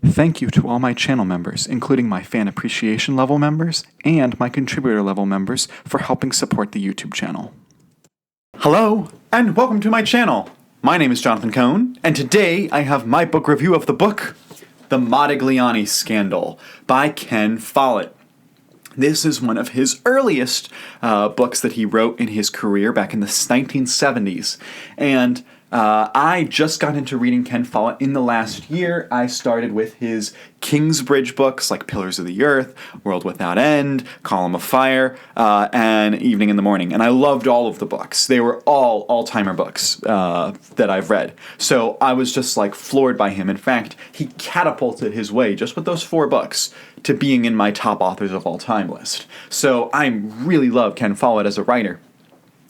Thank you to all my channel members, including my fan appreciation level members and my contributor level members, for helping support the YouTube channel. Hello, and welcome to my channel. My name is Jonathan Cohn, and today I have my book review of the book, The Modigliani Scandal by Ken Follett. This is one of his earliest books that he wrote in his career back in the 1970s, and I just got into reading Ken Follett in the last year. I started with his Kingsbridge books like Pillars of the Earth, World Without End, Column of Fire, and Evening in the Morning. And I loved all of the books. They were all all-timer books that I've read. So I was just like floored by him. In fact, he catapulted his way just with those 4 books to being in my top authors of all time list. So I really love Ken Follett as a writer.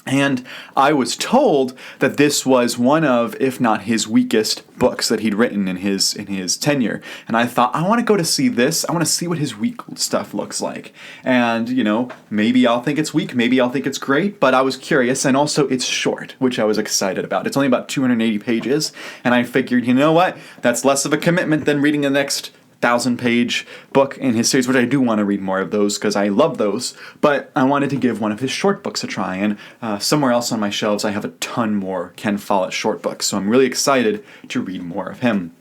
And I was told that this was one of, if not his weakest books that he'd written in his tenure. And I thought, I want to go to see this. I want to see what his weak stuff looks like. And, you know, maybe I'll think it's weak, maybe I'll think it's great, but I was curious. And also it's short, which I was excited about. It's only about 280 pages. And I figured, you know what? That's less of a commitment than reading the next 1,000-page book in his series, which I do want to read more of those because I love those, but I wanted to give one of his short books a try, and somewhere else on my shelves I have a ton more Ken Follett short books, so I'm really excited to read more of him.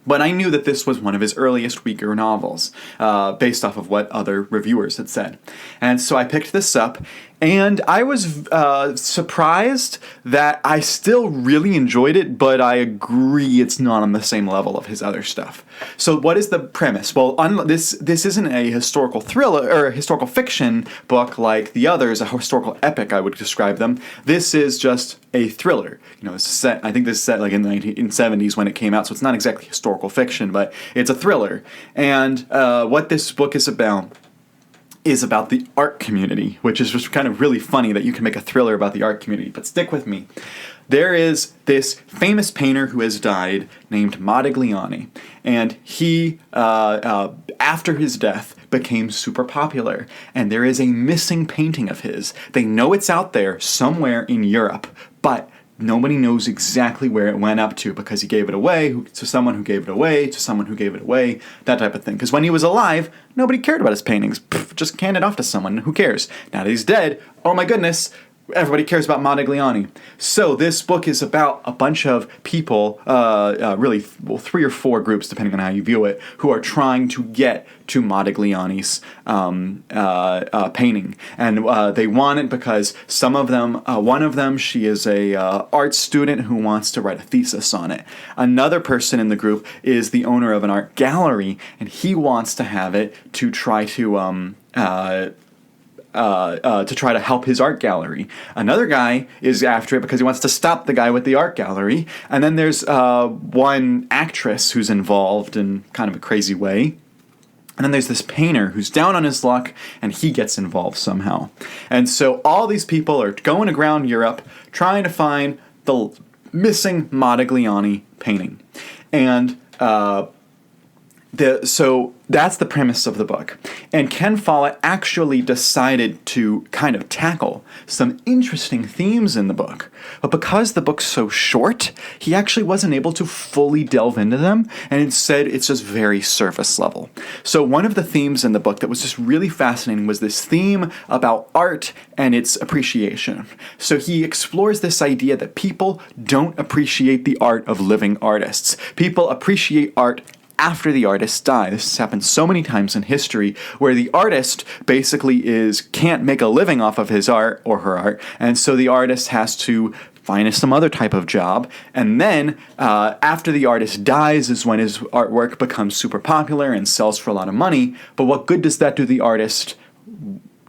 But I knew that this was one of his earliest weaker novels, based off of what other reviewers had said. And so I picked this up, and I was surprised that I still really enjoyed it, but I agree it's not on the same level of his other stuff. So what is the premise? Well, this isn't a historical thriller or a historical fiction book like the others, a historical epic I would describe them. This is just a thriller. You know, it's set, I think this is set like in the 1970s when it came out, so it's not exactly historical fiction, but it's a thriller. And what this book is about the art community, which is just kind of really funny that you can make a thriller about the art community, but stick with me. There is this famous painter who has died named Modigliani, and he, after his death, became super popular, and there is a missing painting of his. They know it's out there somewhere in Europe, but nobody knows exactly where it went up to because he gave it away to someone who gave it away to someone who gave it away, that type of thing. Because when he was alive, nobody cared about his paintings. Just hand it off to someone. Who cares? Now that he's dead, oh my goodness, everybody cares about Modigliani. So this book is about a bunch of people, really 3 or 4 groups, depending on how you view it, who are trying to get to Modigliani's painting. And they want it because some of them, one of them, she is a art student who wants to write a thesis on it. Another person in the group is the owner of an art gallery, and he wants to have it to try to try to help his art gallery. Another guy is after it because he wants to stop the guy with the art gallery. And then there's one actress who's involved in kind of a crazy way. And then there's this painter who's down on his luck, and he gets involved somehow. And so all these people are going around Europe trying to find the missing Modigliani painting. And so that's the premise of the book. And Ken Follett actually decided to kind of tackle some interesting themes in the book. But because the book's so short, he actually wasn't able to fully delve into them, and instead it's just very surface level. So one of the themes in the book that was just really fascinating was this theme about art and its appreciation. So he explores this idea that people don't appreciate the art of living artists. People appreciate art after the artist dies. This has happened so many times in history where the artist basically can't make a living off of his art or her art, and so the artist has to find some other type of job, and then after the artist dies is when his artwork becomes super popular and sells for a lot of money. But what good does that do the artist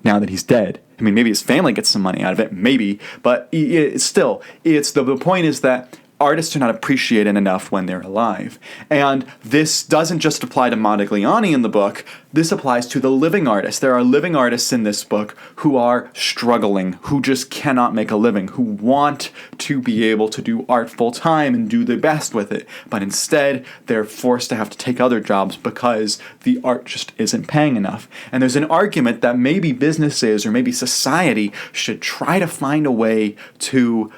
now that he's dead? I mean, maybe his family gets some money out of it, maybe, but the point is that artists are not appreciated enough when they're alive. And this doesn't just apply to Modigliani in the book. this applies to the living artists. There are living artists in this book who are struggling, who just cannot make a living, who want to be able to do art full time and do their best with it, but instead they're forced to have to take other jobs because the art just isn't paying enough. And there's an argument that maybe businesses or maybe society should try to find a way to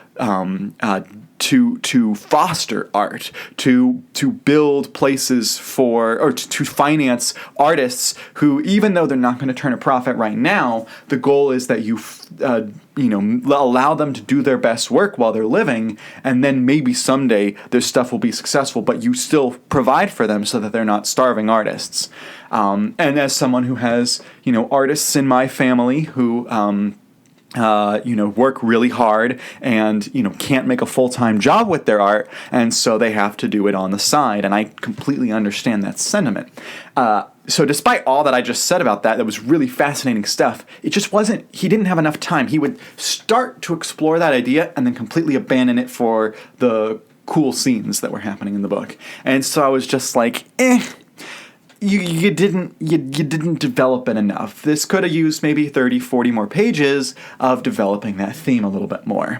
foster art, to build places for, or to finance artists who, even though they're not going to turn a profit right now, the goal is that you allow them to do their best work while they're living, and then maybe someday their stuff will be successful, but you still provide for them so that they're not starving artists. And as someone who has, artists in my family who work really hard and, can't make a full-time job with their art, and so they have to do it on the side. And I completely understand that sentiment. So despite all that I just said about that was really fascinating stuff, it just wasn't, he didn't have enough time. He would start to explore that idea and then completely abandon it for the cool scenes that were happening in the book. And so I was just like, You didn't develop it enough. This could have used maybe 30, 40 more pages of developing that theme a little bit more.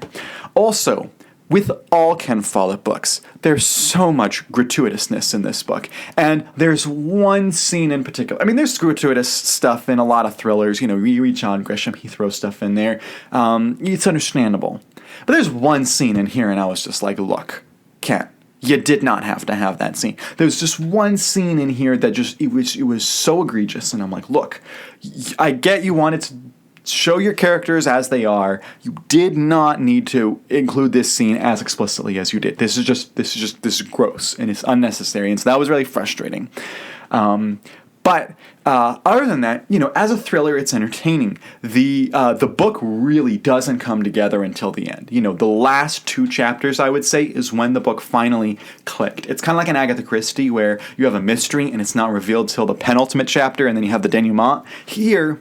Also, with all Ken Follett books, there's so much gratuitousness in this book. And there's one scene in particular. I mean, there's gratuitous stuff in a lot of thrillers. You read John Grisham, he throws stuff in there. It's understandable. But there's one scene in here, and I was just like, look, Ken, you did not have to have that scene. There's just one scene in here that it was so egregious, and I'm like, look, I get you wanted to show your characters as they are. You did not need to include this scene as explicitly as you did. This is gross and it's unnecessary, and so that was really frustrating. But other than that, as a thriller, it's entertaining. The book really doesn't come together until the end. The last 2 chapters, I would say, is when the book finally clicked. It's kind of like an Agatha Christie where you have a mystery and it's not revealed till the penultimate chapter, and then you have the denouement. Here,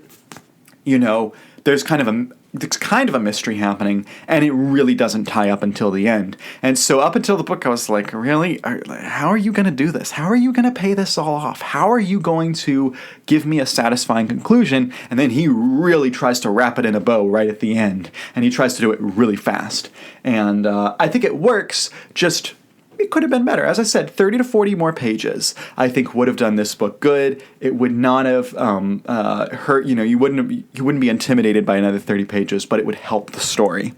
there's kind of a mystery happening, and it really doesn't tie up until the end. And so up until the book, I was like, really? How are you going to do this? How are you going to pay this all off? How are you going to give me a satisfying conclusion? And then he really tries to wrap it in a bow right at the end, and he tries to do it really fast. And I think it works, just it could have been better. As I said, 30 to 40 more pages, I think, would have done this book good. It would not have hurt, you wouldn't be intimidated by another 30 pages, but it would help the story.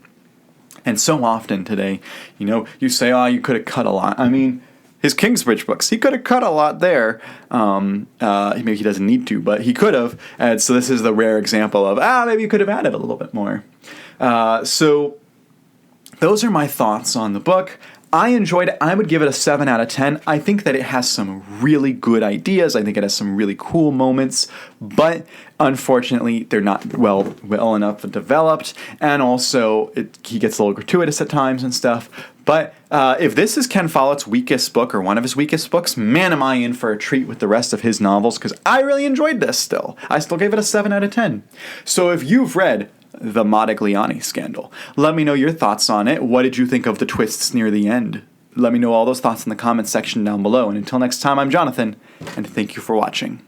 And so often today, you say, oh, you could have cut a lot. I mean, his Kingsbridge books, he could have cut a lot there. Maybe he doesn't need to, but he could have. And so this is the rare example of, maybe you could have added a little bit more. So those are my thoughts on the book. I enjoyed it. I would give it a 7 out of 10. I think that it has some really good ideas. I think it has some really cool moments, but unfortunately, they're not well enough developed, and also he gets a little gratuitous at times and stuff. But if this is Ken Follett's weakest book, or one of his weakest books, man, am I in for a treat with the rest of his novels, because I really enjoyed this still. I still gave it a 7 out of 10. So if you've read The Modigliani Scandal, let me know your thoughts on it. What did you think of the twists near the end? Let me know all those thoughts in the comments section down below. And until next time, I'm Jonathan, and thank you for watching.